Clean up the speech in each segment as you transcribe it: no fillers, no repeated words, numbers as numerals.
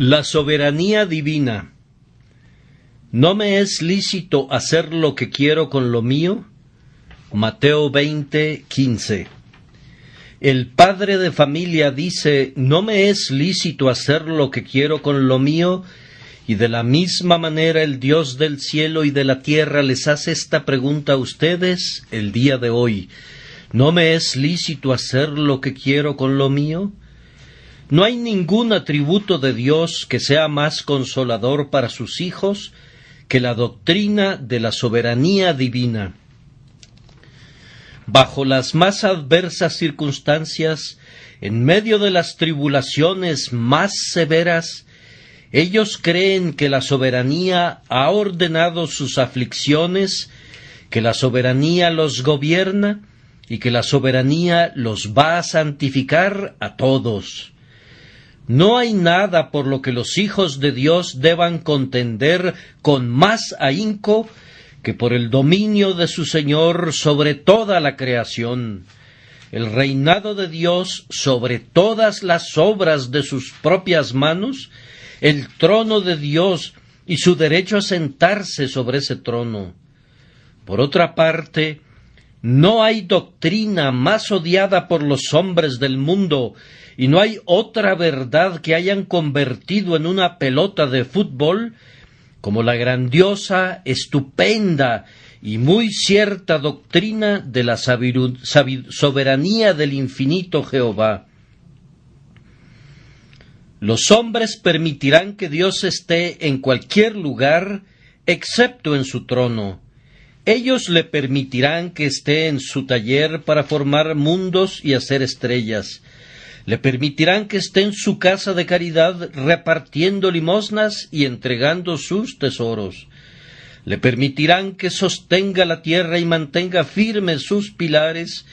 La soberanía divina. ¿No me es lícito hacer lo que quiero con lo mío? Mateo 20:15. El padre de familia dice, ¿no me es lícito hacer lo que quiero con lo mío? Y de la misma manera el Dios del cielo y de la tierra les hace esta pregunta a ustedes el día de hoy. ¿No me es lícito hacer lo que quiero con lo mío? No hay ningún atributo de Dios que sea más consolador para sus hijos que la doctrina de la soberanía divina. Bajo las más adversas circunstancias, en medio de las tribulaciones más severas, ellos creen que la soberanía ha ordenado sus aflicciones, que la soberanía los gobierna y que la soberanía los va a santificar a todos. No hay nada por lo que los hijos de Dios deban contender con más ahínco que por el dominio de su Señor sobre toda la creación, el reinado de Dios sobre todas las obras de sus propias manos, el trono de Dios y su derecho a sentarse sobre ese trono. Por otra parte, no hay doctrina más odiada por los hombres del mundo y no hay otra verdad que hayan convertido en una pelota de fútbol como la grandiosa, estupenda y muy cierta doctrina de la soberanía del infinito Jehová. Los hombres permitirán que Dios esté en cualquier lugar, excepto en su trono. Ellos le permitirán que esté en su taller para formar mundos y hacer estrellas. Le permitirán que esté en su casa de caridad repartiendo limosnas y entregando sus tesoros. Le permitirán que sostenga la tierra y mantenga firmes sus pilares,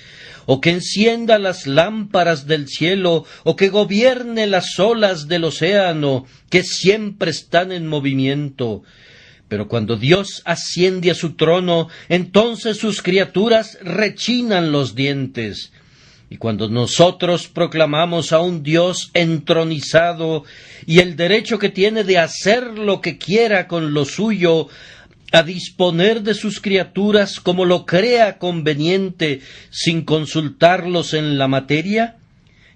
o que encienda las lámparas del cielo, o que gobierne las olas del océano, que siempre están en movimiento. Pero cuando Dios asciende a su trono, entonces sus criaturas rechinan los dientes. Y cuando nosotros proclamamos a un Dios entronizado y el derecho que tiene de hacer lo que quiera con lo suyo, a disponer de sus criaturas como lo crea conveniente sin consultarlos en la materia,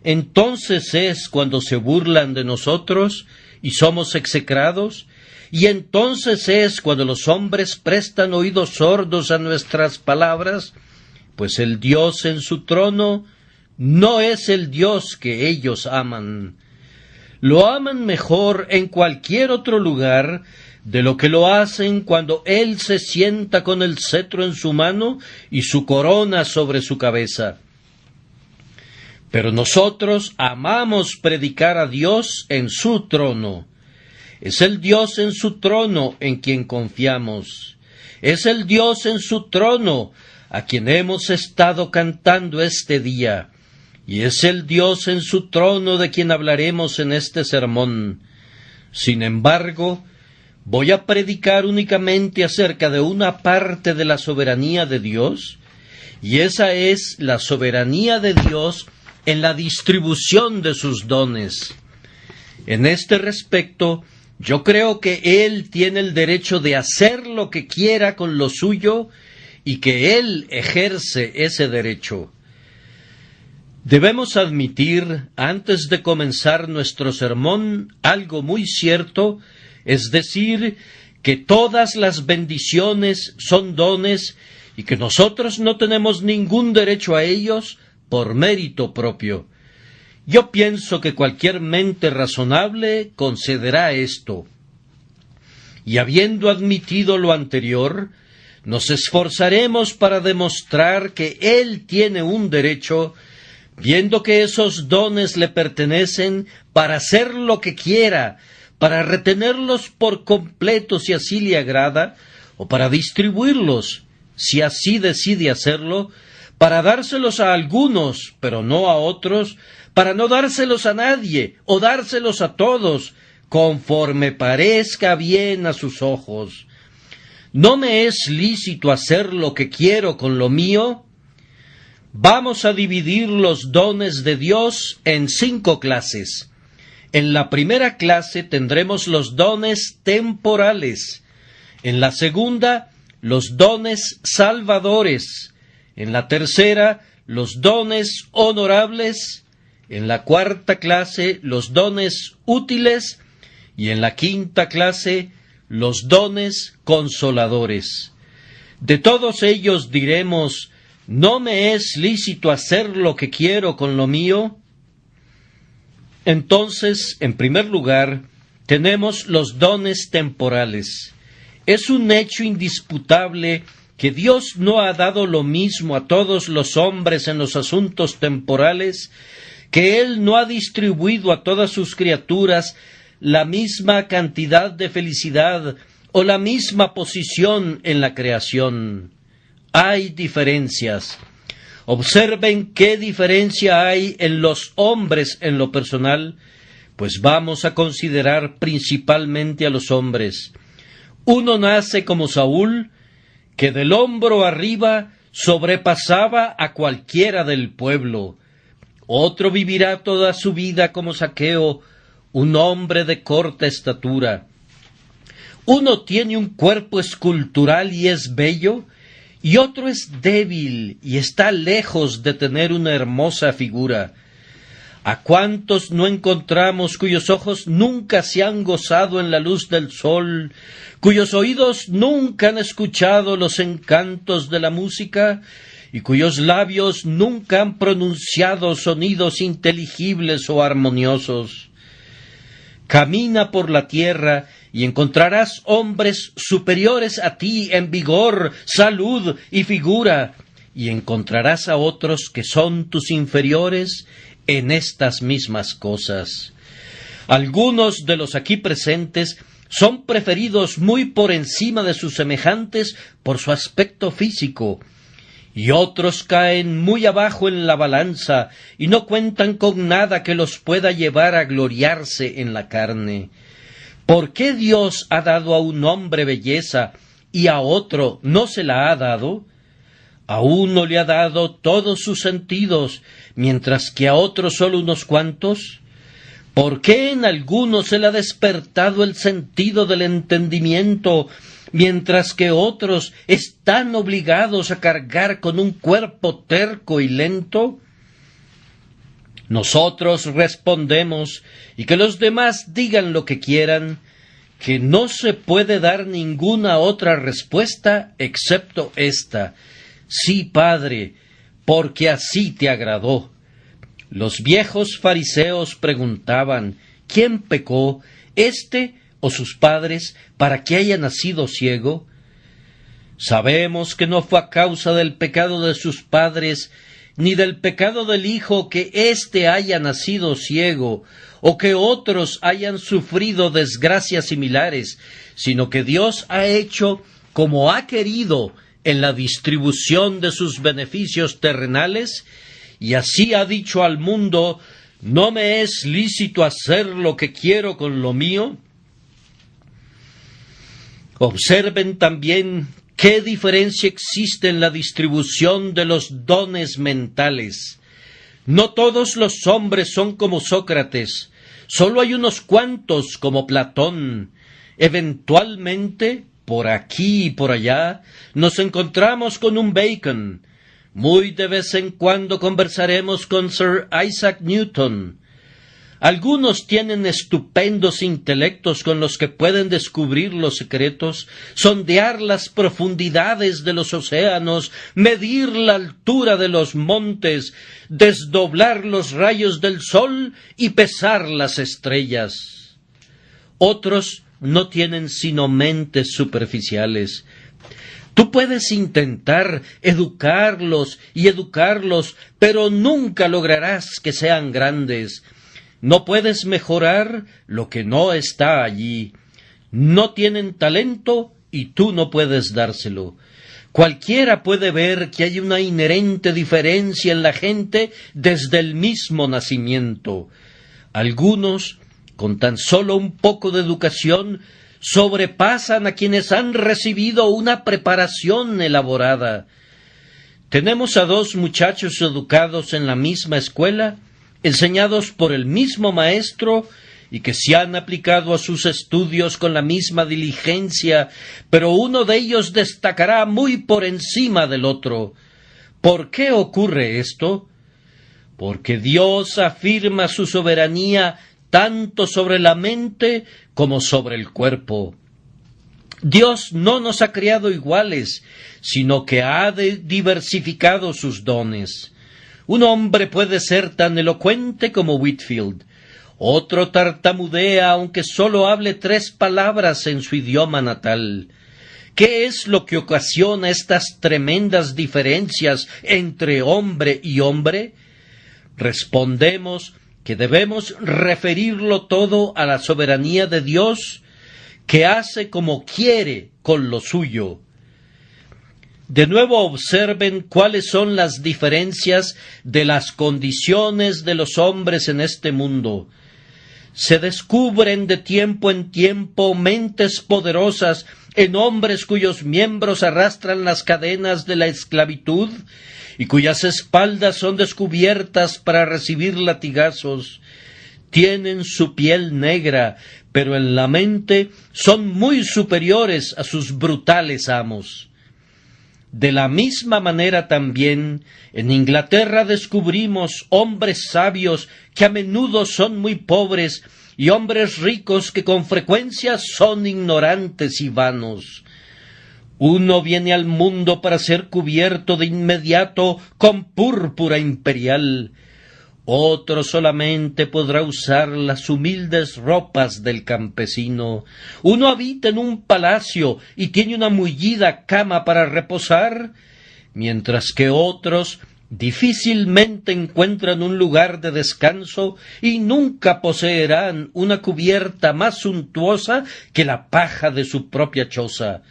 entonces es cuando se burlan de nosotros y somos execrados, y entonces es cuando los hombres prestan oídos sordos a nuestras palabras, pues el Dios en su trono no es el Dios que ellos aman. Lo aman mejor en cualquier otro lugar de lo que lo hacen cuando Él se sienta con el cetro en su mano y su corona sobre su cabeza. Pero nosotros amamos predicar a Dios en su trono. Es el Dios en su trono en quien confiamos. Es el Dios en su trono a quien hemos estado cantando este día. Y es el Dios en su trono de quien hablaremos en este sermón. Sin embargo, voy a predicar únicamente acerca de una parte de la soberanía de Dios, y esa es la soberanía de Dios en la distribución de sus dones. En este respecto, yo creo que Él tiene el derecho de hacer lo que quiera con lo suyo y que Él ejerce ese derecho. Debemos admitir, antes de comenzar nuestro sermón, algo muy cierto, es decir, que todas las bendiciones son dones y que nosotros no tenemos ningún derecho a ellos por mérito propio. Yo pienso que cualquier mente razonable concederá esto. Y habiendo admitido lo anterior, nos esforzaremos para demostrar que Él tiene un derecho, viendo que esos dones le pertenecen para hacer lo que quiera, para retenerlos por completo si así le agrada, o para distribuirlos, si así decide hacerlo, para dárselos a algunos, pero no a otros, para no dárselos a nadie, o dárselos a todos, conforme parezca bien a sus ojos. ¿No me es lícito hacer lo que quiero con lo mío? Vamos a dividir los dones de Dios en 5 clases. En la primera clase tendremos los dones temporales, en la segunda los dones salvadores, en la tercera los dones honorables, en la cuarta clase los dones útiles y en la quinta clase los dones consoladores. De todos ellos diremos: ¿no me es lícito hacer lo que quiero con lo mío? Entonces, en primer lugar, tenemos los dones temporales. Es un hecho indisputable que Dios no ha dado lo mismo a todos los hombres en los asuntos temporales, que Él no ha distribuido a todas sus criaturas la misma cantidad de felicidad o la misma posición en la creación. Hay diferencias. Observen qué diferencia hay en los hombres en lo personal, pues vamos a considerar principalmente a los hombres. Uno nace como Saúl, que del hombro arriba sobrepasaba a cualquiera del pueblo. Otro vivirá toda su vida como Zaqueo, un hombre de corta estatura. Uno tiene un cuerpo escultural y es bello, y otro es débil y está lejos de tener una hermosa figura. ¿A cuántos no encontramos cuyos ojos nunca se han gozado en la luz del sol, cuyos oídos nunca han escuchado los encantos de la música, y cuyos labios nunca han pronunciado sonidos inteligibles o armoniosos? Camina por la tierra y encontrarás hombres superiores a ti en vigor, salud y figura, y encontrarás a otros que son tus inferiores en estas mismas cosas. Algunos de los aquí presentes son preferidos muy por encima de sus semejantes por su aspecto físico, y otros caen muy abajo en la balanza y no cuentan con nada que los pueda llevar a gloriarse en la carne. ¿Por qué Dios ha dado a un hombre belleza y a otro no se la ha dado? A uno le ha dado todos sus sentidos, mientras que a otro solo unos cuantos. ¿Por qué en algunos se le ha despertado el sentido del entendimiento, mientras que otros están obligados a cargar con un cuerpo terco y lento? Nosotros respondemos, y que los demás digan lo que quieran, que no se puede dar ninguna otra respuesta excepto esta: sí, Padre, porque así te agradó. Los viejos fariseos preguntaban: ¿quién pecó, éste o sus padres, para que haya nacido ciego? Sabemos que no fue a causa del pecado de sus padres, ni del pecado del hijo, que éste haya nacido ciego, o que otros hayan sufrido desgracias similares, sino que Dios ha hecho como ha querido en la distribución de sus beneficios terrenales, y así ha dicho al mundo: ¿no me es lícito hacer lo que quiero con lo mío? Observen también qué diferencia existe en la distribución de los dones mentales. No todos los hombres son como Sócrates, solo hay unos cuantos como Platón. Eventualmente, por aquí y por allá, nos encontramos con un Bacon. Muy de vez en cuando conversaremos con Sir Isaac Newton. Algunos tienen estupendos intelectos con los que pueden descubrir los secretos, sondear las profundidades de los océanos, medir la altura de los montes, desdoblar los rayos del sol y pesar las estrellas. Otros no tienen sino mentes superficiales. Tú puedes intentar educarlos, pero nunca lograrás que sean grandes. No puedes mejorar lo que no está allí. No tienen talento y tú no puedes dárselo. Cualquiera puede ver que hay una inherente diferencia en la gente desde el mismo nacimiento. Algunos, con tan solo un poco de educación, sobrepasan a quienes han recibido una preparación elaborada. Tenemos a dos muchachos educados en la misma escuela, enseñados por el mismo maestro, y que se han aplicado a sus estudios con la misma diligencia, pero uno de ellos destacará muy por encima del otro. ¿Por qué ocurre esto? Porque Dios afirma su soberanía tanto sobre la mente como sobre el cuerpo. Dios no nos ha creado iguales, sino que ha diversificado sus dones. Un hombre puede ser tan elocuente como Whitefield, otro tartamudea aunque sólo hable 3 palabras en su idioma natal. ¿Qué es lo que ocasiona estas tremendas diferencias entre hombre y hombre? Respondemos que debemos referirlo todo a la soberanía de Dios, que hace como quiere con lo suyo. De nuevo observen cuáles son las diferencias de las condiciones de los hombres en este mundo. Se descubren de tiempo en tiempo mentes poderosas en hombres cuyos miembros arrastran las cadenas de la esclavitud y cuyas espaldas son descubiertas para recibir latigazos. Tienen su piel negra, pero en la mente son muy superiores a sus brutales amos. De la misma manera también, en Inglaterra descubrimos hombres sabios que a menudo son muy pobres y hombres ricos que con frecuencia son ignorantes y vanos. Uno viene al mundo para ser cubierto de inmediato con púrpura imperial. Otro solamente podrá usar las humildes ropas del campesino. Uno habita en un palacio y tiene una mullida cama para reposar, mientras que otros difícilmente encuentran un lugar de descanso y nunca poseerán una cubierta más suntuosa que la paja de su propia choza.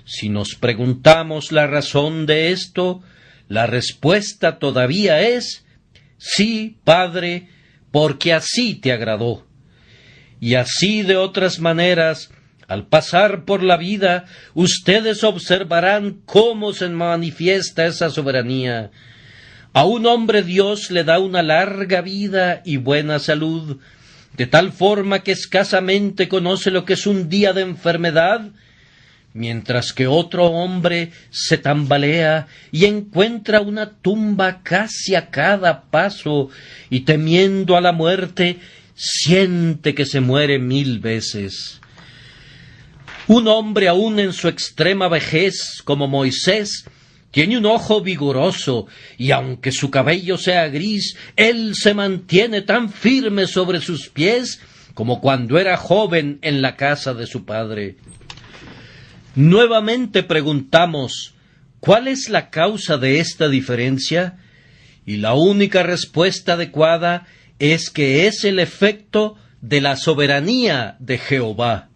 Si nos preguntamos la razón de esto, la respuesta todavía es: sí, Padre, porque así te agradó. Y así de otras maneras, al pasar por la vida, ustedes observarán cómo se manifiesta esa soberanía. A un hombre Dios le da una larga vida y buena salud, de tal forma que escasamente conoce lo que es un día de enfermedad, mientras que otro hombre se tambalea y encuentra una tumba casi a cada paso, y temiendo a la muerte, siente que se muere 1000 veces. Un hombre aún en su extrema vejez, como Moisés, tiene un ojo vigoroso, y aunque su cabello sea gris, él se mantiene tan firme sobre sus pies como cuando era joven en la casa de su padre. Nuevamente preguntamos, ¿cuál es la causa de esta diferencia? Y la única respuesta adecuada es que es el efecto de la soberanía de Jehová.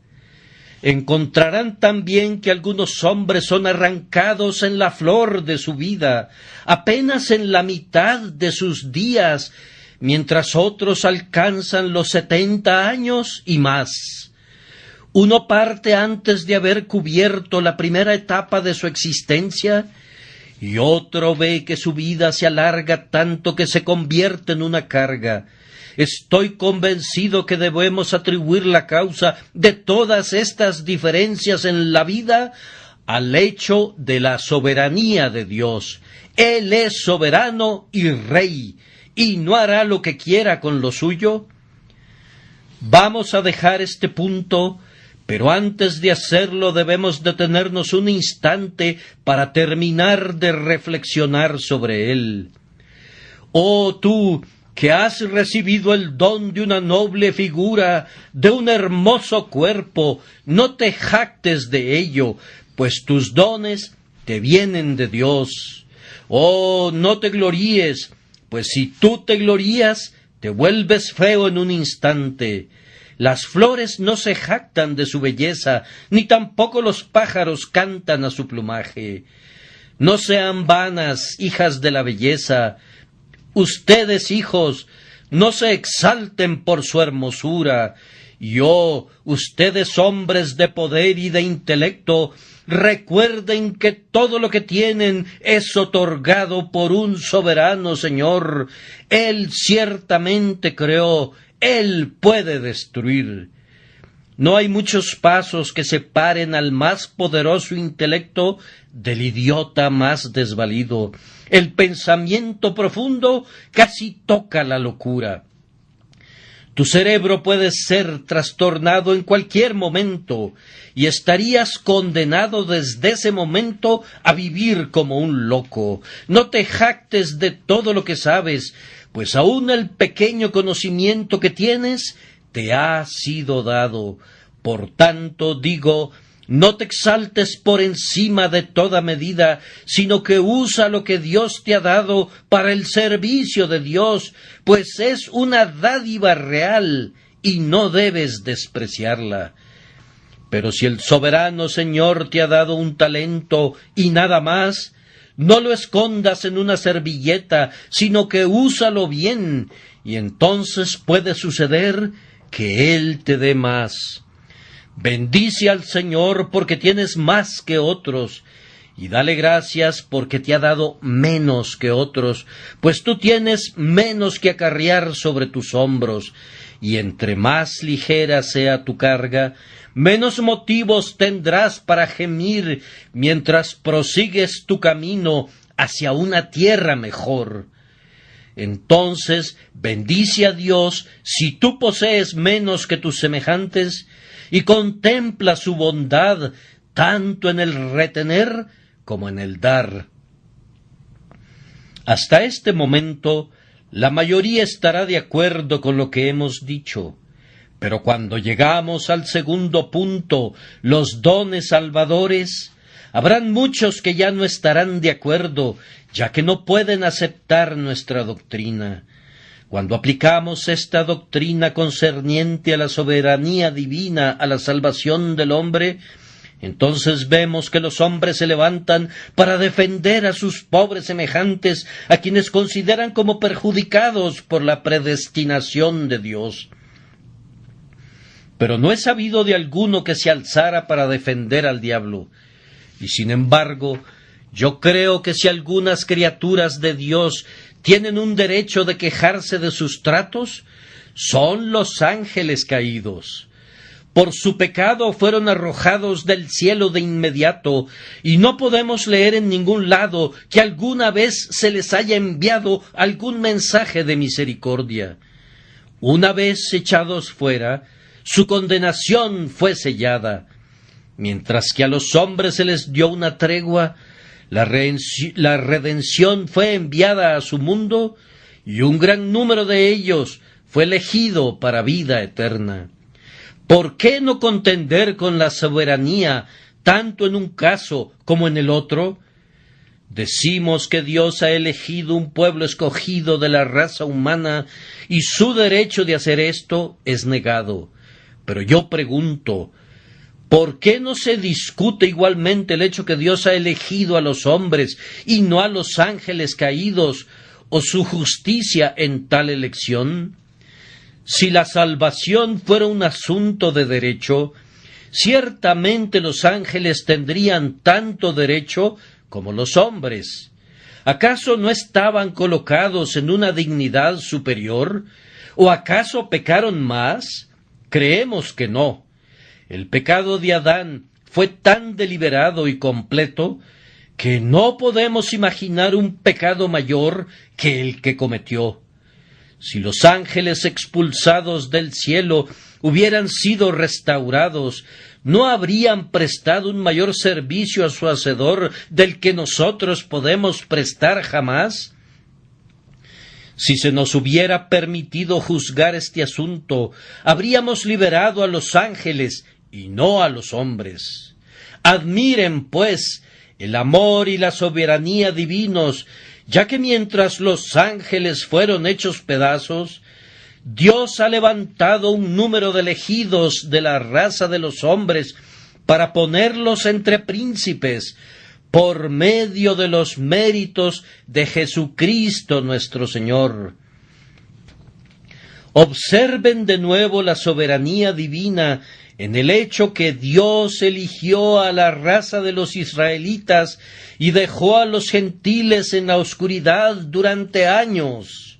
Encontrarán también que algunos hombres son arrancados en la flor de su vida, apenas en la mitad de sus días, mientras otros alcanzan los 70 años y más. Uno parte antes de haber cubierto la primera etapa de su existencia, y otro ve que su vida se alarga tanto que se convierte en una carga. Estoy convencido que debemos atribuir la causa de todas estas diferencias en la vida al hecho de la soberanía de Dios. Él es soberano y rey, y no hará lo que quiera con lo suyo. Vamos a dejar este punto, pero antes de hacerlo debemos detenernos un instante para terminar de reflexionar sobre él. Oh tú, que has recibido el don de una noble figura, de un hermoso cuerpo, no te jactes de ello, pues tus dones te vienen de Dios. Oh, no te gloríes, pues si tú te glorías, te vuelves feo en un instante. Las flores no se jactan de su belleza, ni tampoco los pájaros cantan a su plumaje. No sean vanas, hijas de la belleza. Ustedes, hijos, no se exalten por su hermosura. Y oh, ustedes, hombres de poder y de intelecto, recuerden que todo lo que tienen es otorgado por un soberano Señor. Él ciertamente creó, Él puede destruir. No hay muchos pasos que separen al más poderoso intelecto del idiota más desvalido. El pensamiento profundo casi toca la locura. Tu cerebro puede ser trastornado en cualquier momento y estarías condenado desde ese momento a vivir como un loco. No te jactes de todo lo que sabes, pues aún el pequeño conocimiento que tienes te ha sido dado. Por tanto, digo, no te exaltes por encima de toda medida, sino que usa lo que Dios te ha dado para el servicio de Dios, pues es una dádiva real y no debes despreciarla. Pero si el soberano Señor te ha dado un talento y nada más, no lo escondas en una servilleta, sino que úsalo bien, y entonces puede suceder que Él te dé más. Bendice al Señor porque tienes más que otros, y dale gracias porque te ha dado menos que otros, pues tú tienes menos que acarrear sobre tus hombros, y entre más ligera sea tu carga, menos motivos tendrás para gemir mientras prosigues tu camino hacia una tierra mejor. Entonces bendice a Dios si tú posees menos que tus semejantes, y contempla su bondad tanto en el retener como en el dar. Hasta este momento, la mayoría estará de acuerdo con lo que hemos dicho, pero cuando llegamos al segundo punto, los dones salvadores, habrán muchos que ya no estarán de acuerdo, ya que no pueden aceptar nuestra doctrina. Cuando aplicamos esta doctrina concerniente a la soberanía divina, a la salvación del hombre, entonces vemos que los hombres se levantan para defender a sus pobres semejantes, a quienes consideran como perjudicados por la predestinación de Dios. Pero no he sabido de alguno que se alzara para defender al diablo, y sin embargo, yo creo que si algunas criaturas de Dios tienen un derecho de quejarse de sus tratos, son los ángeles caídos. Por su pecado fueron arrojados del cielo de inmediato, y no podemos leer en ningún lado que alguna vez se les haya enviado algún mensaje de misericordia. Una vez echados fuera, su condenación fue sellada. Mientras que a los hombres se les dio una tregua, la redención fue enviada a su mundo, y un gran número de ellos fue elegido para vida eterna. ¿Por qué no contender con la soberanía, tanto en un caso como en el otro? Decimos que Dios ha elegido un pueblo escogido de la raza humana, y su derecho de hacer esto es negado. Pero yo pregunto, ¿por qué no se discute igualmente el hecho que Dios ha elegido a los hombres y no a los ángeles caídos, o su justicia en tal elección? Si la salvación fuera un asunto de derecho, ciertamente los ángeles tendrían tanto derecho como los hombres. ¿Acaso no estaban colocados en una dignidad superior? ¿O acaso pecaron más? Creemos que no. El pecado de Adán fue tan deliberado y completo que no podemos imaginar un pecado mayor que el que cometió. Si los ángeles expulsados del cielo hubieran sido restaurados, ¿no habrían prestado un mayor servicio a su Hacedor del que nosotros podemos prestar jamás? Si se nos hubiera permitido juzgar este asunto, habríamos liberado a los ángeles y no a los hombres. Admiren, pues, el amor y la soberanía divinos, ya que mientras los ángeles fueron hechos pedazos, Dios ha levantado un número de elegidos de la raza de los hombres para ponerlos entre príncipes, por medio de los méritos de Jesucristo nuestro Señor. Observen de nuevo la soberanía divina en el hecho que Dios eligió a la raza de los israelitas y dejó a los gentiles en la oscuridad durante años.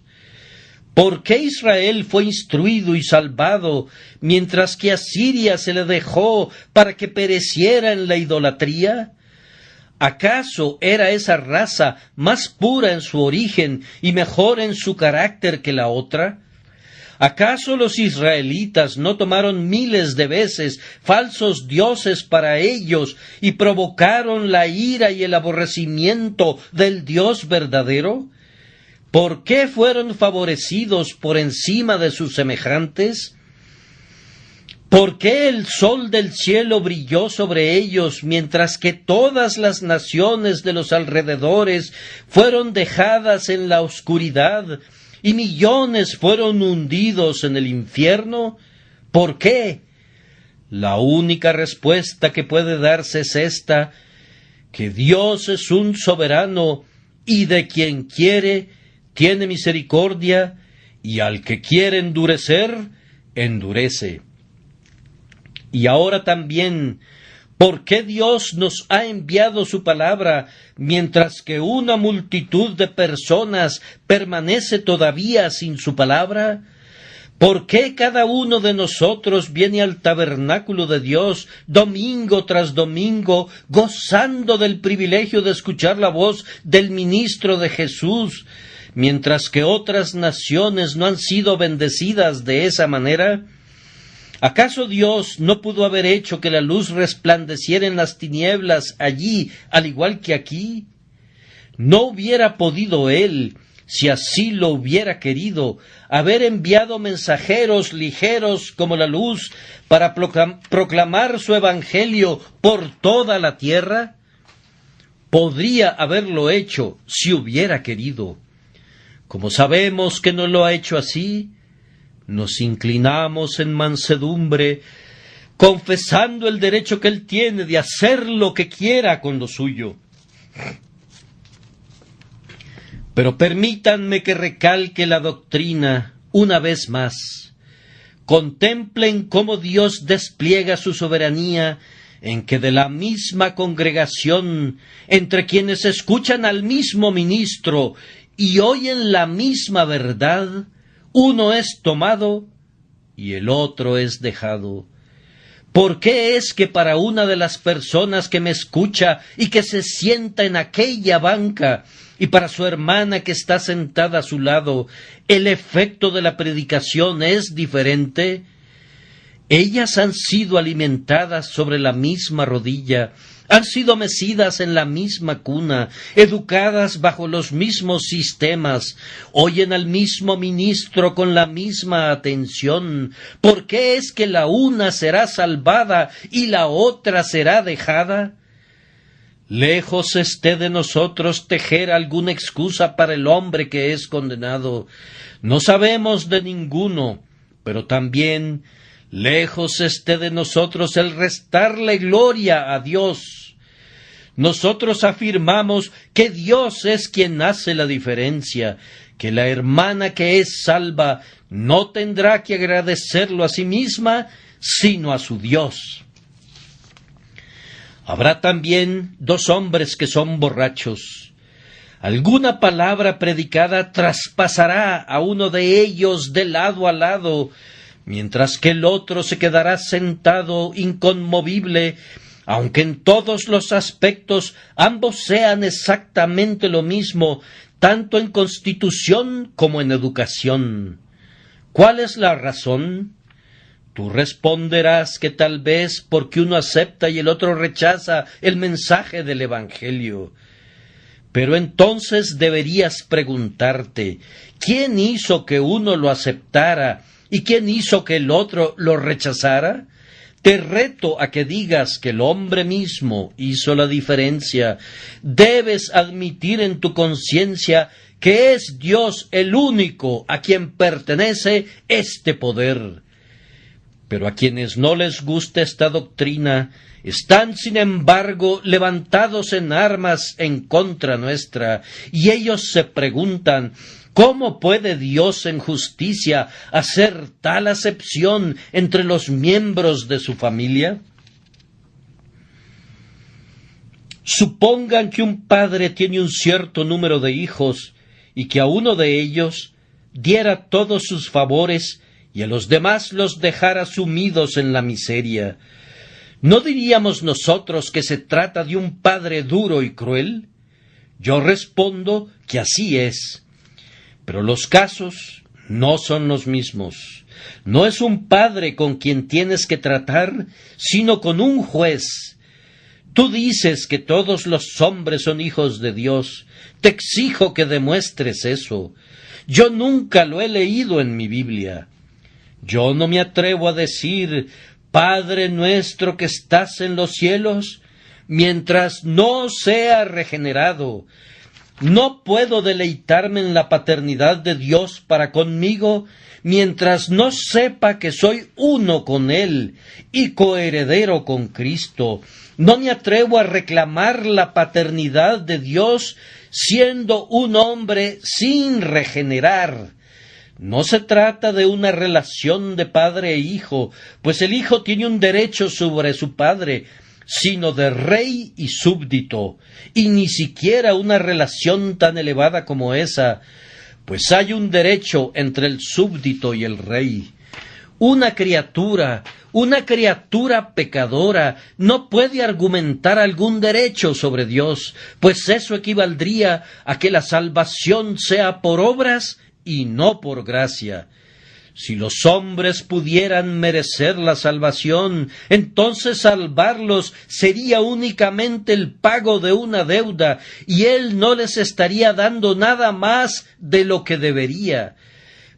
¿Por qué Israel fue instruido y salvado, mientras que a Siria se le dejó para que pereciera en la idolatría? ¿Acaso era esa raza más pura en su origen y mejor en su carácter que la otra? ¿Acaso los israelitas no tomaron miles de veces falsos dioses para ellos y provocaron la ira y el aborrecimiento del Dios verdadero? ¿Por qué fueron favorecidos por encima de sus semejantes? ¿Por qué el sol del cielo brilló sobre ellos, mientras que todas las naciones de los alrededores fueron dejadas en la oscuridad y millones fueron hundidos en el infierno? ¿Por qué? La única respuesta que puede darse es esta: que Dios es un soberano y de quien quiere tiene misericordia, y al que quiere endurecer, endurece. Y ahora también, ¿por qué Dios nos ha enviado su palabra, mientras que una multitud de personas permanece todavía sin su palabra? ¿Por qué cada uno de nosotros viene al tabernáculo de Dios domingo tras domingo, gozando del privilegio de escuchar la voz del ministro de Jesús, mientras que otras naciones no han sido bendecidas de esa manera? ¿Acaso Dios no pudo haber hecho que la luz resplandeciera en las tinieblas allí, al igual que aquí? ¿No hubiera podido Él, si así lo hubiera querido, haber enviado mensajeros ligeros como la luz para proclamar su evangelio por toda la tierra? Podría haberlo hecho si hubiera querido. Como sabemos que no lo ha hecho así, nos inclinamos en mansedumbre, confesando el derecho que Él tiene de hacer lo que quiera con lo suyo. Pero permítanme que recalque la doctrina una vez más. Contemplen cómo Dios despliega su soberanía en que de la misma congregación, entre quienes escuchan al mismo ministro y oyen la misma verdad, uno es tomado y el otro es dejado. ¿Por qué es que para una de las personas que me escucha y que se sienta en aquella banca, y para su hermana que está sentada a su lado, el efecto de la predicación es diferente? Ellas han sido alimentadas sobre la misma rodilla, han sido mecidas en la misma cuna, educadas bajo los mismos sistemas, oyen al mismo ministro con la misma atención. ¿Por qué es que la una será salvada y la otra será dejada? Lejos esté de nosotros tejer alguna excusa para el hombre que es condenado. No sabemos de ninguno, pero también lejos esté de nosotros el restarle gloria a Dios. Nosotros afirmamos que Dios es quien hace la diferencia, que la hermana que es salva no tendrá que agradecerlo a sí misma, sino a su Dios. Habrá también dos hombres que son borrachos. Alguna palabra predicada traspasará a uno de ellos de lado a lado, mientras que el otro se quedará sentado inconmovible, aunque en todos los aspectos ambos sean exactamente lo mismo, tanto en constitución como en educación. ¿Cuál es la razón? Tú responderás que tal vez porque uno acepta y el otro rechaza el mensaje del Evangelio. Pero entonces deberías preguntarte, ¿quién hizo que uno lo aceptara y quién hizo que el otro lo rechazara? Te reto a que digas que el hombre mismo hizo la diferencia. Debes admitir en tu conciencia que es Dios el único a quien pertenece este poder. Pero a quienes no les gusta esta doctrina, están sin embargo levantados en armas en contra nuestra, y ellos se preguntan, ¿cómo puede Dios en justicia hacer tal acepción entre los miembros de su familia? Supongan que un padre tiene un cierto número de hijos, y que a uno de ellos diera todos sus favores y a los demás los dejara sumidos en la miseria. ¿No diríamos nosotros que se trata de un padre duro y cruel? Yo respondo que así es. Pero los casos no son los mismos. No es un padre con quien tienes que tratar, sino con un juez. Tú dices que todos los hombres son hijos de Dios. Te exijo que demuestres eso. Yo nunca lo he leído en mi Biblia. Yo no me atrevo a decir, Padre nuestro que estás en los cielos, mientras no sea regenerado. No puedo deleitarme en la paternidad de Dios para conmigo, mientras no sepa que soy uno con Él y coheredero con Cristo. No me atrevo a reclamar la paternidad de Dios siendo un hombre sin regenerar. No se trata de una relación de padre e hijo, pues el hijo tiene un derecho sobre su padre, sino de rey y súbdito, y ni siquiera una relación tan elevada como esa, pues hay un derecho entre el súbdito y el rey. Una criatura pecadora no puede argumentar algún derecho sobre Dios, pues eso equivaldría a que la salvación sea por obras y no por gracia. Si los hombres pudieran merecer la salvación, entonces salvarlos sería únicamente el pago de una deuda, y Él no les estaría dando nada más de lo que debería.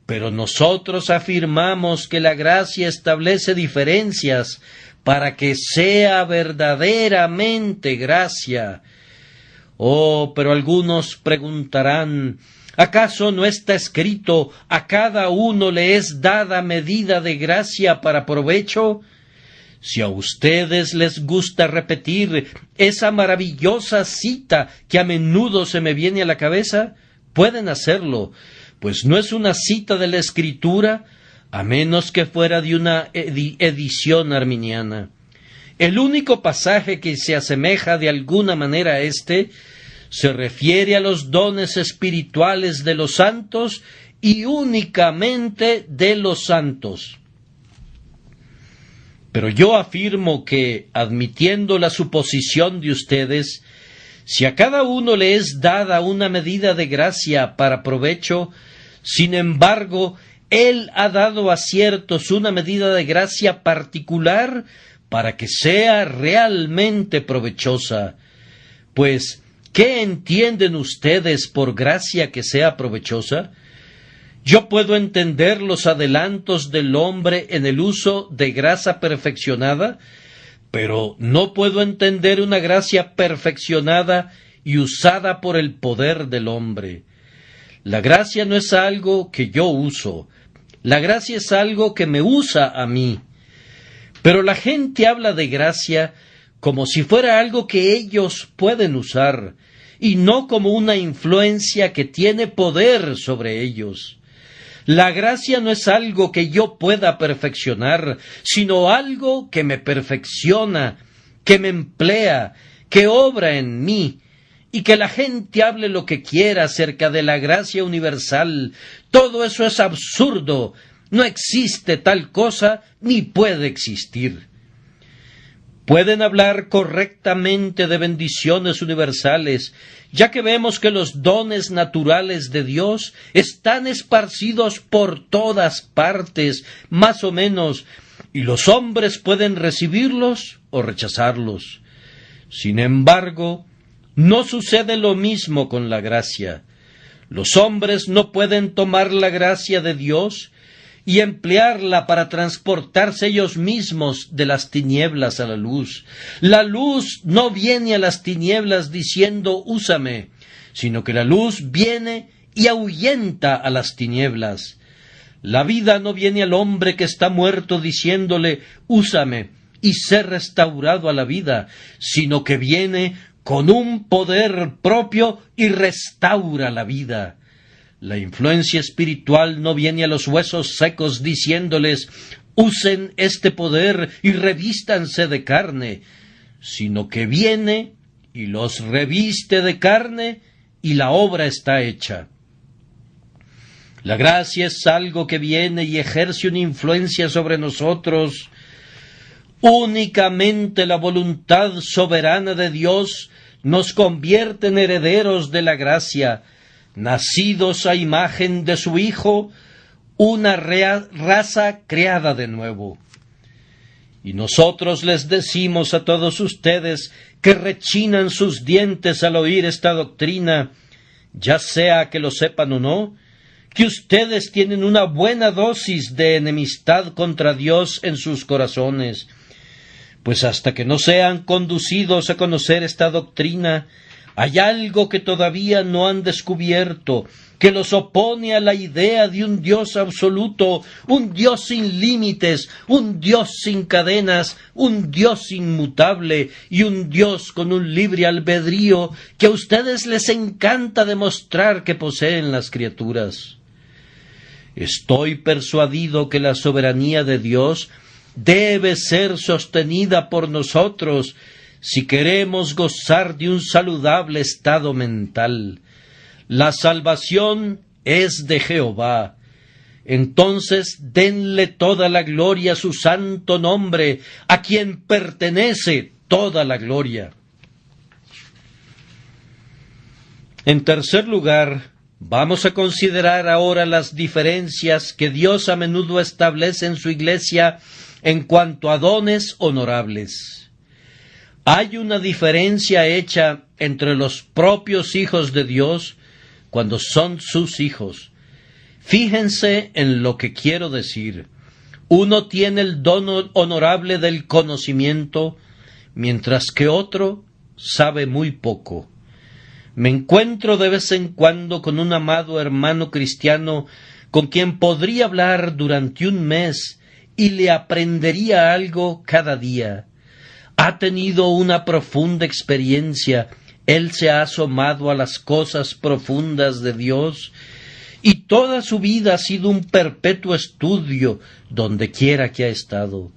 Pero nosotros afirmamos que la gracia establece diferencias para que sea verdaderamente gracia. Oh, pero algunos preguntarán, ¿acaso no está escrito, a cada uno le es dada medida de gracia para provecho? Si a ustedes les gusta repetir esa maravillosa cita que a menudo se me viene a la cabeza, pueden hacerlo, pues no es una cita de la Escritura, a menos que fuera de una edición arminiana. El único pasaje que se asemeja de alguna manera a este se refiere a los dones espirituales de los santos y únicamente de los santos. Pero yo afirmo que, admitiendo la suposición de ustedes, si a cada uno le es dada una medida de gracia para provecho, sin embargo, Él ha dado a ciertos una medida de gracia particular para que sea realmente provechosa. Pues, ¿qué entienden ustedes por gracia que sea provechosa? Yo puedo entender los adelantos del hombre en el uso de gracia perfeccionada, pero no puedo entender una gracia perfeccionada y usada por el poder del hombre. La gracia no es algo que yo uso, la gracia es algo que me usa a mí. Pero la gente habla de gracia como si fuera algo que ellos pueden usar, y no como una influencia que tiene poder sobre ellos. La gracia no es algo que yo pueda perfeccionar, sino algo que me perfecciona, que me emplea, que obra en mí, y que la gente hable lo que quiera acerca de la gracia universal. Todo eso es absurdo. No existe tal cosa, ni puede existir. Pueden hablar correctamente de bendiciones universales, ya que vemos que los dones naturales de Dios están esparcidos por todas partes, más o menos, y los hombres pueden recibirlos o rechazarlos. Sin embargo, no sucede lo mismo con la gracia. Los hombres no pueden tomar la gracia de Dios y emplearla para transportarse ellos mismos de las tinieblas a la luz. La luz no viene a las tinieblas diciendo úsame, sino que la luz viene y ahuyenta a las tinieblas. La vida no viene al hombre que está muerto diciéndole úsame y ser restaurado a la vida, sino que viene con un poder propio y restaura la vida. La influencia espiritual no viene a los huesos secos diciéndoles usen este poder y revístanse de carne, sino que viene y los reviste de carne y la obra está hecha. La gracia es algo que viene y ejerce una influencia sobre nosotros. Únicamente la voluntad soberana de Dios nos convierte en herederos de la gracia, nacidos a imagen de su Hijo, una raza creada de nuevo. Y nosotros les decimos a todos ustedes que rechinan sus dientes al oír esta doctrina, ya sea que lo sepan o no, que ustedes tienen una buena dosis de enemistad contra Dios en sus corazones, pues hasta que no sean conducidos a conocer esta doctrina, hay algo que todavía no han descubierto, que los opone a la idea de un Dios absoluto, un Dios sin límites, un Dios sin cadenas, un Dios inmutable y un Dios con un libre albedrío que a ustedes les encanta demostrar que poseen las criaturas. Estoy persuadido que la soberanía de Dios debe ser sostenida por nosotros si queremos gozar de un saludable estado mental. La salvación es de Jehová. Entonces denle toda la gloria a su santo nombre, a quien pertenece toda la gloria. En tercer lugar, vamos a considerar ahora las diferencias que Dios a menudo establece en su iglesia en cuanto a dones honorables. Hay una diferencia hecha entre los propios hijos de Dios cuando son sus hijos. Fíjense en lo que quiero decir. Uno tiene el don honorable del conocimiento, mientras que otro sabe muy poco. Me encuentro de vez en cuando con un amado hermano cristiano con quien podría hablar durante un mes y le aprendería algo cada día. Ha tenido una profunda experiencia, él se ha asomado a las cosas profundas de Dios, y toda su vida ha sido un perpetuo estudio donde quiera que ha estado.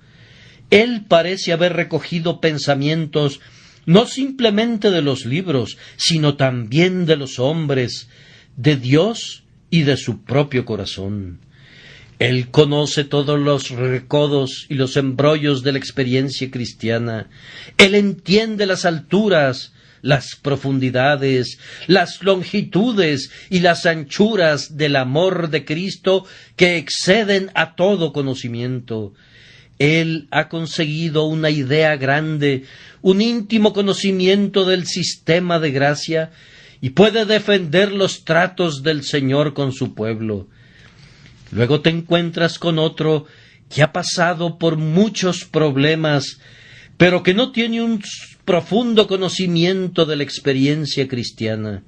Él parece haber recogido pensamientos no simplemente de los libros, sino también de los hombres, de Dios y de su propio corazón. Él conoce todos los recodos y los embrollos de la experiencia cristiana. Él entiende las alturas, las profundidades, las longitudes y las anchuras del amor de Cristo que exceden a todo conocimiento. Él ha conseguido una idea grande, un íntimo conocimiento del sistema de gracia y puede defender los tratos del Señor con su pueblo. Luego te encuentras con otro que ha pasado por muchos problemas, pero que no tiene un profundo conocimiento de la experiencia cristiana.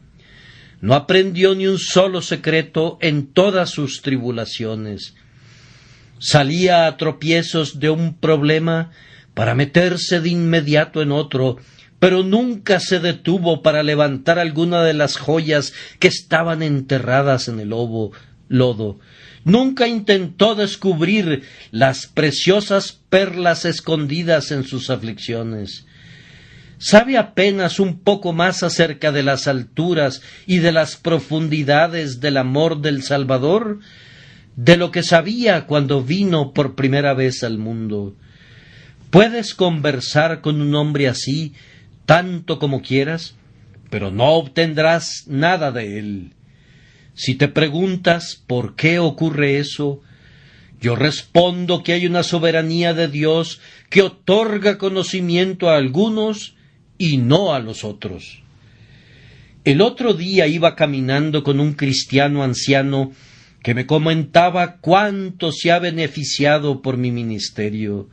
No aprendió ni un solo secreto en todas sus tribulaciones. Salía a tropiezos de un problema para meterse de inmediato en otro, pero nunca se detuvo para levantar alguna de las joyas que estaban enterradas en el lodo. Nunca intentó descubrir las preciosas perlas escondidas en sus aflicciones. Sabe apenas un poco más acerca de las alturas y de las profundidades del amor del Salvador de lo que sabía cuando vino por primera vez al mundo. Puedes conversar con un hombre así tanto como quieras, pero no obtendrás nada de él. Si te preguntas por qué ocurre eso, yo respondo que hay una soberanía de Dios que otorga conocimiento a algunos y no a los otros. El otro día iba caminando con un cristiano anciano que me comentaba cuánto se ha beneficiado por mi ministerio.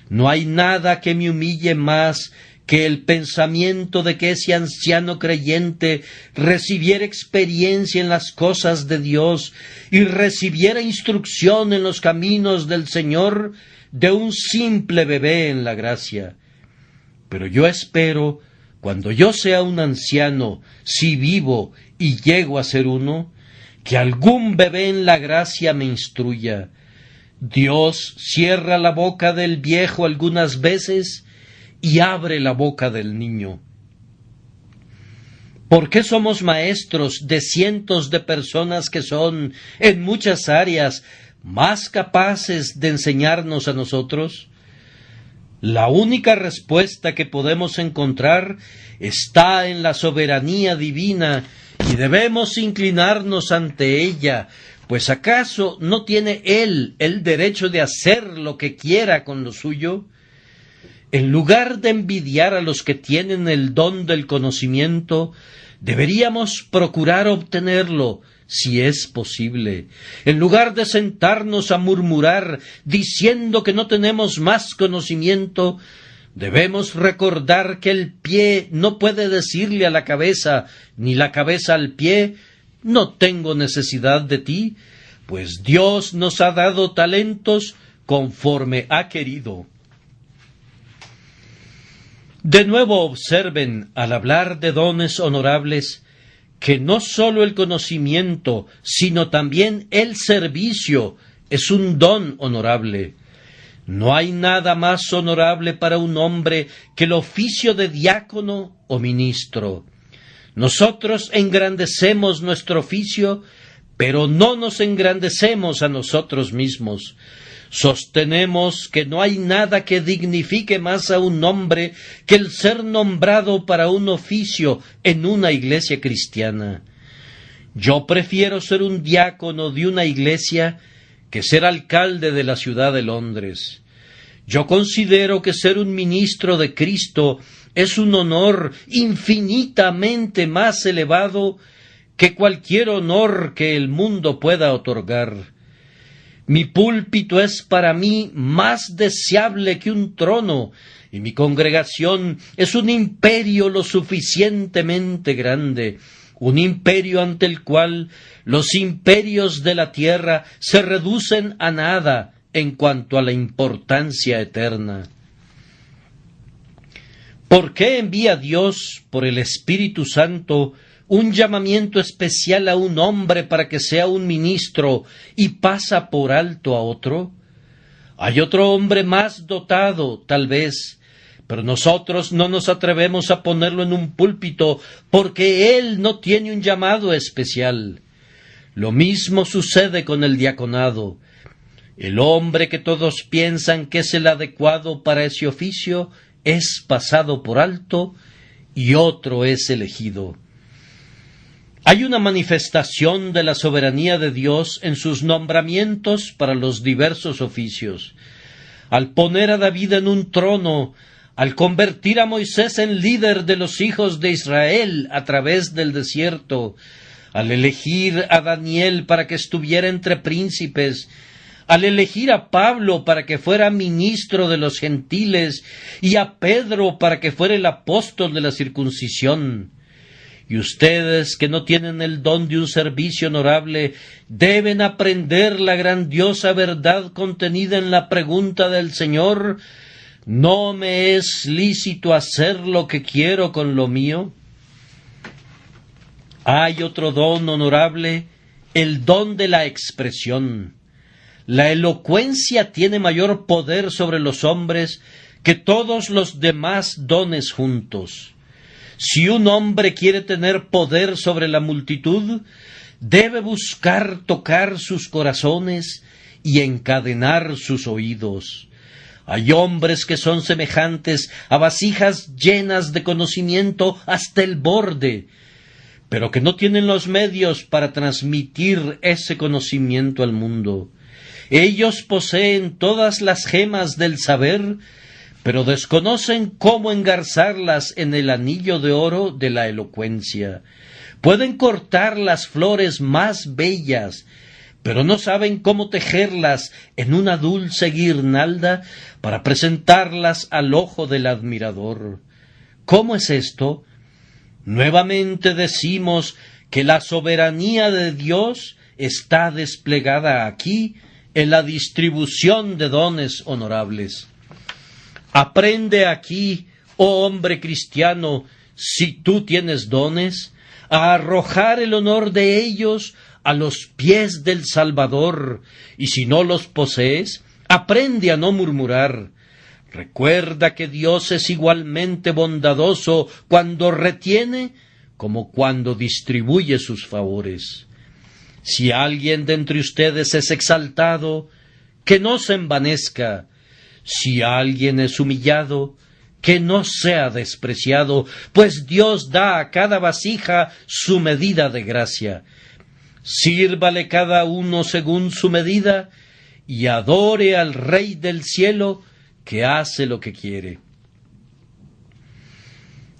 No hay nada que me humille más que el pensamiento de que ese anciano creyente recibiera experiencia en las cosas de Dios y recibiera instrucción en los caminos del Señor de un simple bebé en la gracia. Pero yo espero, cuando yo sea un anciano, si vivo y llego a ser uno, que algún bebé en la gracia me instruya. Dios cierra la boca del viejo algunas veces y abre la boca del niño. ¿Por qué somos maestros de cientos de personas que son, en muchas áreas, más capaces de enseñarnos a nosotros? La única respuesta que podemos encontrar está en la soberanía divina y debemos inclinarnos ante ella, pues ¿acaso no tiene Él el derecho de hacer lo que quiera con lo suyo? En lugar de envidiar a los que tienen el don del conocimiento, deberíamos procurar obtenerlo, si es posible. En lugar de sentarnos a murmurar, diciendo que no tenemos más conocimiento, debemos recordar que el pie no puede decirle a la cabeza, ni la cabeza al pie, no tengo necesidad de ti, pues Dios nos ha dado talentos conforme ha querido. De nuevo observen, al hablar de dones honorables, que no sólo el conocimiento, sino también el servicio es un don honorable. No hay nada más honorable para un hombre que el oficio de diácono o ministro. Nosotros engrandecemos nuestro oficio, pero no nos engrandecemos a nosotros mismos. Sostenemos que no hay nada que dignifique más a un hombre que el ser nombrado para un oficio en una iglesia cristiana. Yo prefiero ser un diácono de una iglesia que ser alcalde de la ciudad de Londres. Yo considero que ser un ministro de Cristo es un honor infinitamente más elevado que cualquier honor que el mundo pueda otorgar. Mi púlpito es para mí más deseable que un trono, y mi congregación es un imperio lo suficientemente grande, un imperio ante el cual los imperios de la tierra se reducen a nada en cuanto a la importancia eterna. ¿Por qué envía Dios por el Espíritu Santo un llamamiento especial a un hombre para que sea un ministro y pasa por alto a otro? Hay otro hombre más dotado, tal vez, pero nosotros no nos atrevemos a ponerlo en un púlpito porque él no tiene un llamado especial. Lo mismo sucede con el diaconado. El hombre que todos piensan que es el adecuado para ese oficio es pasado por alto y otro es elegido. Hay una manifestación de la soberanía de Dios en sus nombramientos para los diversos oficios. Al poner a David en un trono, al convertir a Moisés en líder de los hijos de Israel a través del desierto, al elegir a Daniel para que estuviera entre príncipes, al elegir a Pablo para que fuera ministro de los gentiles y a Pedro para que fuera el apóstol de la circuncisión. Y ustedes que no tienen el don de un servicio honorable deben aprender la grandiosa verdad contenida en la pregunta del Señor: ¿no me es lícito hacer lo que quiero con lo mío? Hay otro don honorable, el don de la expresión. La elocuencia tiene mayor poder sobre los hombres que todos los demás dones juntos. Si un hombre quiere tener poder sobre la multitud, debe buscar tocar sus corazones y encadenar sus oídos. Hay hombres que son semejantes a vasijas llenas de conocimiento hasta el borde, pero que no tienen los medios para transmitir ese conocimiento al mundo. Ellos poseen todas las gemas del saber, pero desconocen cómo engarzarlas en el anillo de oro de la elocuencia. Pueden cortar las flores más bellas, pero no saben cómo tejerlas en una dulce guirnalda para presentarlas al ojo del admirador. ¿Cómo es esto? Nuevamente decimos que la soberanía de Dios está desplegada aquí en la distribución de dones honorables. Aprende aquí, oh hombre cristiano, si tú tienes dones, a arrojar el honor de ellos a los pies del Salvador, y si no los posees, aprende a no murmurar. Recuerda que Dios es igualmente bondadoso cuando retiene como cuando distribuye sus favores. Si alguien de entre ustedes es exaltado, que no se envanezca. Si alguien es humillado, que no sea despreciado, pues Dios da a cada vasija su medida de gracia. Sírvale cada uno según su medida, y adore al Rey del cielo, que hace lo que quiere.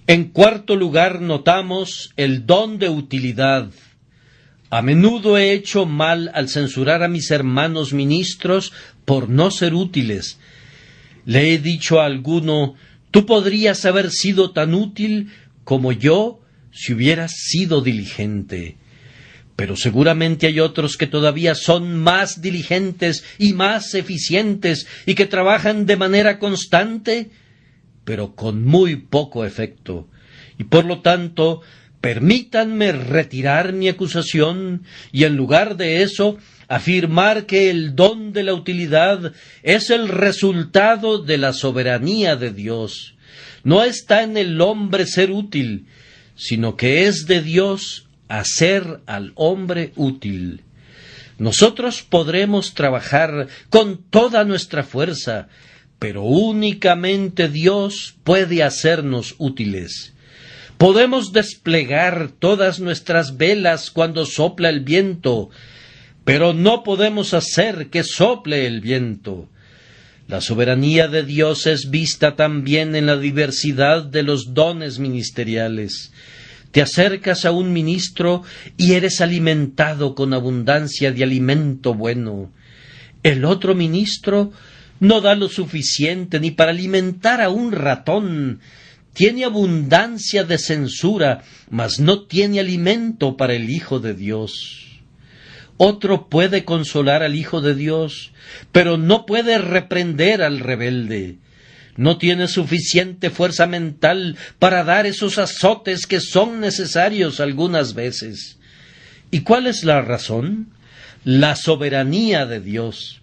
En cuarto lugar, notamos el don de utilidad. A menudo he hecho mal al censurar a mis hermanos ministros por no ser útiles. Le he dicho a alguno: tú podrías haber sido tan útil como yo si hubieras sido diligente. Pero seguramente hay otros que todavía son más diligentes y más eficientes y que trabajan de manera constante, pero con muy poco efecto. Y por lo tanto, permítanme retirar mi acusación y en lugar de eso afirmar que el don de la utilidad es el resultado de la soberanía de Dios. No está en el hombre ser útil, sino que es de Dios hacer al hombre útil. Nosotros podremos trabajar con toda nuestra fuerza, pero únicamente Dios puede hacernos útiles. Podemos desplegar todas nuestras velas cuando sopla el viento, pero no podemos hacer que sople el viento. La soberanía de Dios es vista también en la diversidad de los dones ministeriales. Te acercas a un ministro y eres alimentado con abundancia de alimento bueno. El otro ministro no da lo suficiente ni para alimentar a un ratón. Tiene abundancia de censura, mas no tiene alimento para el Hijo de Dios. Otro puede consolar al Hijo de Dios, pero no puede reprender al rebelde. No tiene suficiente fuerza mental para dar esos azotes que son necesarios algunas veces. ¿Y cuál es la razón? La soberanía de Dios.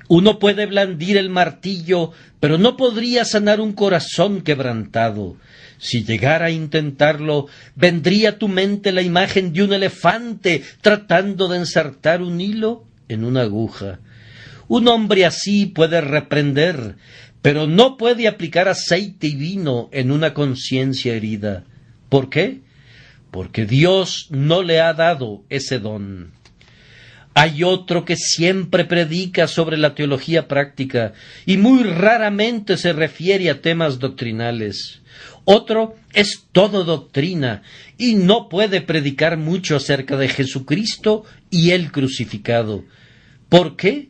Uno puede blandir el martillo, pero no podría sanar un corazón quebrantado. Si llegara a intentarlo, vendría a tu mente la imagen de un elefante tratando de ensartar un hilo en una aguja. Un hombre así puede reprender, pero no puede aplicar aceite y vino en una conciencia herida. ¿Por qué? Porque Dios no le ha dado ese don. Hay otro que siempre predica sobre la teología práctica y muy raramente se refiere a temas doctrinales. Otro es todo doctrina y no puede predicar mucho acerca de Jesucristo y el crucificado. ¿Por qué?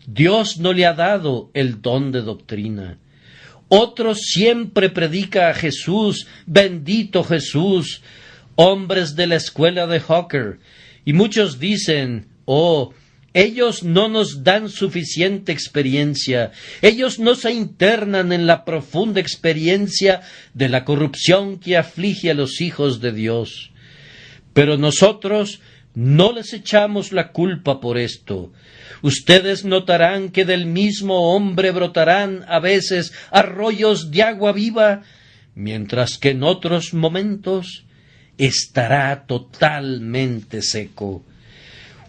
Dios no le ha dado el don de doctrina. Otro siempre predica a Jesús, bendito Jesús, hombres de la escuela de Hawker, y muchos dicen: oh, ellos no nos dan suficiente experiencia, ellos no se internan en la profunda experiencia de la corrupción que aflige a los hijos de Dios. Pero nosotros no les echamos la culpa por esto. Ustedes notarán que del mismo hombre brotarán a veces arroyos de agua viva, mientras que en otros momentos estará totalmente seco.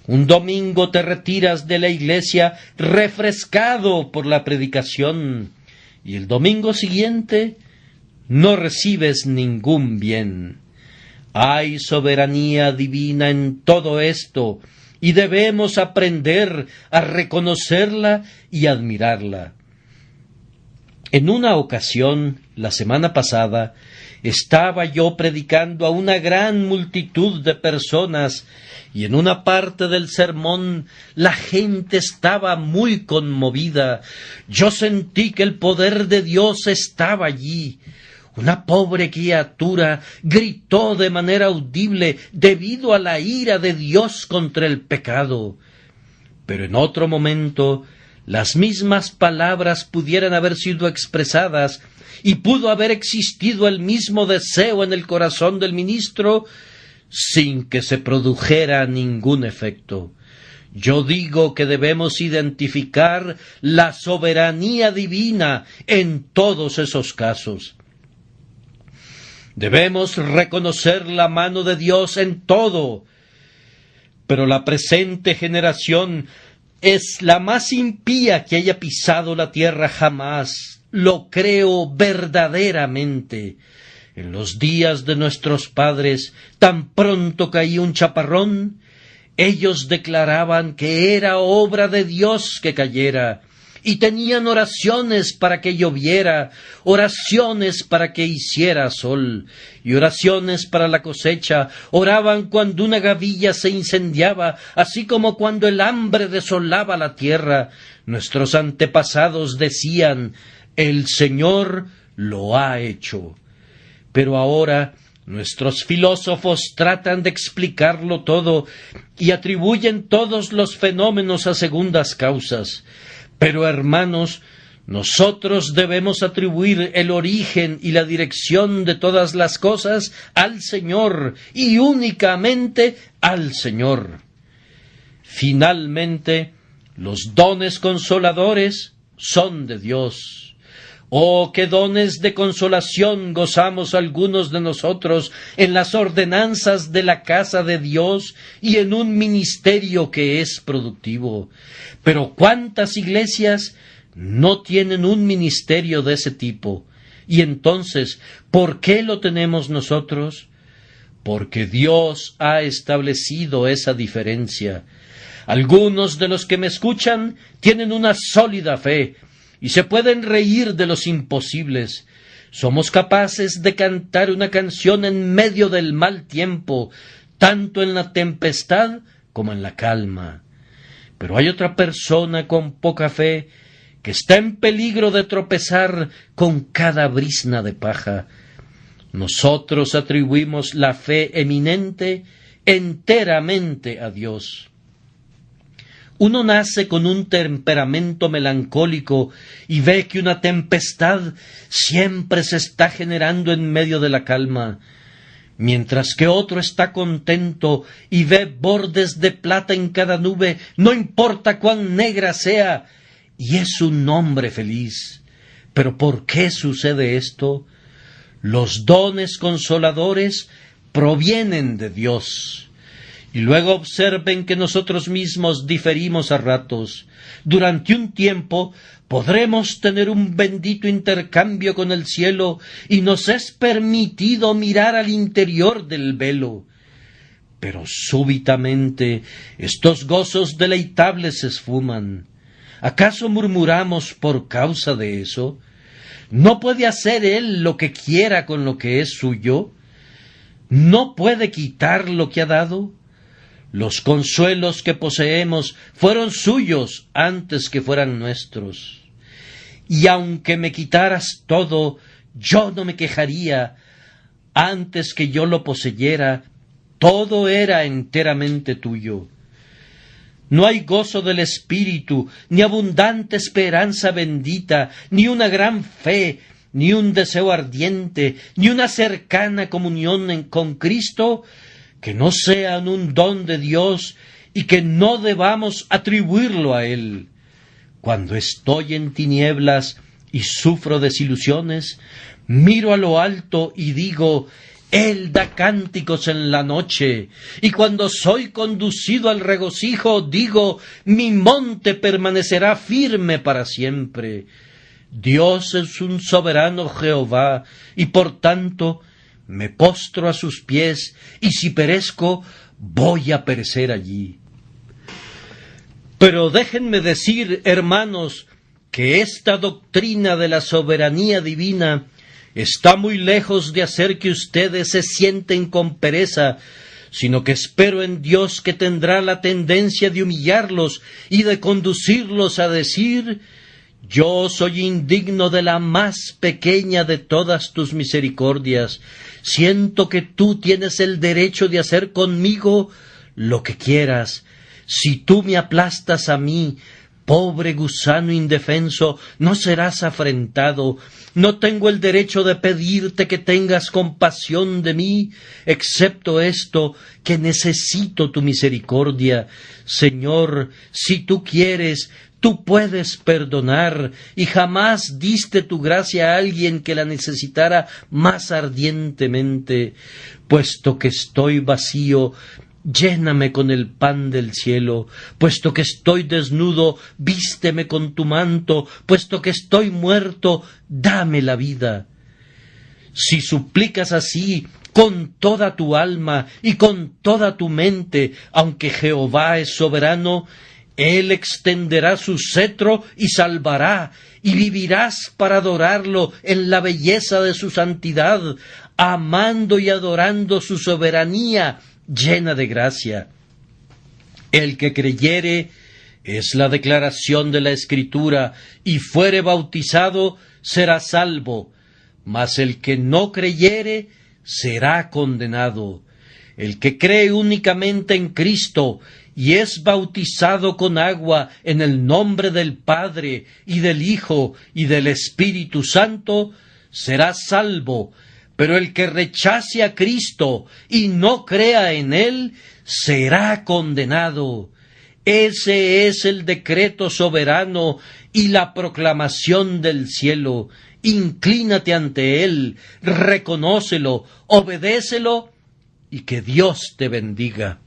Un domingo te retiras de la iglesia refrescado por la predicación, y el domingo siguiente no recibes ningún bien. Hay soberanía divina en todo esto, y debemos aprender a reconocerla y admirarla. En una ocasión, la semana pasada, estaba yo predicando a una gran multitud de personas, y en una parte del sermón la gente estaba muy conmovida. Yo sentí que el poder de Dios estaba allí. Una pobre criatura gritó de manera audible debido a la ira de Dios contra el pecado. Pero en otro momento las mismas palabras pudieran haber sido expresadas y pudo haber existido el mismo deseo en el corazón del ministro sin que se produjera ningún efecto. Yo digo que debemos identificar la soberanía divina en todos esos casos. Debemos reconocer la mano de Dios en todo. Pero la presente generación es la más impía que haya pisado la tierra jamás. Lo creo verdaderamente. En los días de nuestros padres, tan pronto caía un chaparrón, ellos declaraban que era obra de Dios que cayera, y tenían oraciones para que lloviera, oraciones para que hiciera sol, y oraciones para la cosecha. Oraban cuando una gavilla se incendiaba, así como cuando el hambre desolaba la tierra. Nuestros antepasados decían: el Señor lo ha hecho. Pero ahora nuestros filósofos tratan de explicarlo todo y atribuyen todos los fenómenos a segundas causas. Pero, hermanos, nosotros debemos atribuir el origen y la dirección de todas las cosas al Señor, y únicamente al Señor. Finalmente, los dones consoladores son de Dios. Oh, qué dones de consolación gozamos algunos de nosotros en las ordenanzas de la casa de Dios y en un ministerio que es productivo. Pero ¿cuántas iglesias no tienen un ministerio de ese tipo? Y entonces, ¿por qué lo tenemos nosotros? Porque Dios ha establecido esa diferencia. Algunos de los que me escuchan tienen una sólida fe y se pueden reír de los imposibles. Somos capaces de cantar una canción en medio del mal tiempo, tanto en la tempestad como en la calma. Pero hay otra persona con poca fe que está en peligro de tropezar con cada brizna de paja. Nosotros atribuimos la fe eminente enteramente a Dios. Uno nace con un temperamento melancólico y ve que una tempestad siempre se está generando en medio de la calma, mientras que otro está contento y ve bordes de plata en cada nube, no importa cuán negra sea, y es un hombre feliz. ¿Pero por qué sucede esto? Los dones consoladores provienen de Dios. Y luego observen que nosotros mismos diferimos a ratos. Durante un tiempo podremos tener un bendito intercambio con el cielo y nos es permitido mirar al interior del velo. Pero súbitamente estos gozos deleitables se esfuman. ¿Acaso murmuramos por causa de eso? ¿No puede hacer Él lo que quiera con lo que es suyo? ¿No puede quitar lo que ha dado? Los consuelos que poseemos fueron suyos antes que fueran nuestros. Y aunque me quitaras todo, yo no me quejaría. Antes que yo lo poseyera, todo era enteramente tuyo. No hay gozo del espíritu, ni abundante esperanza bendita, ni una gran fe, ni un deseo ardiente, ni una cercana comunión con Cristo, que no sean un don de Dios y que no debamos atribuirlo a Él. Cuando estoy en tinieblas y sufro desilusiones, miro a lo alto y digo: Él da cánticos en la noche. Y cuando soy conducido al regocijo, digo: mi monte permanecerá firme para siempre. Dios es un soberano Jehová, y por tanto me postro a sus pies, y si perezco, voy a perecer allí. Pero déjenme decir, hermanos, que esta doctrina de la soberanía divina está muy lejos de hacer que ustedes se sienten con pereza, sino que espero en Dios que tendrá la tendencia de humillarlos y de conducirlos a decir: yo soy indigno de la más pequeña de todas tus misericordias. Siento que tú tienes el derecho de hacer conmigo lo que quieras. Si tú me aplastas a mí, pobre gusano indefenso, no serás afrentado. No tengo el derecho de pedirte que tengas compasión de mí, excepto esto, que necesito tu misericordia. Señor, si tú quieres, Tú puedes perdonar y jamás diste tu gracia a alguien que la necesitara más ardientemente. Puesto que estoy vacío, lléname con el pan del cielo. Puesto que estoy desnudo, vísteme con tu manto. Puesto que estoy muerto, dame la vida. Si suplicas así, con toda tu alma y con toda tu mente, aunque Jehová es soberano, Él extenderá su cetro y salvará, y vivirás para adorarlo en la belleza de su santidad, amando y adorando su soberanía llena de gracia. El que creyere, es la declaración de la Escritura, y fuere bautizado, será salvo, mas el que no creyere, será condenado. El que cree únicamente en Cristo y es bautizado con agua en el nombre del Padre y del Hijo y del Espíritu Santo, será salvo, pero el que rechace a Cristo y no crea en Él, será condenado. Ese es el decreto soberano y la proclamación del cielo. Inclínate ante Él, reconócelo, obedécelo, y que Dios te bendiga.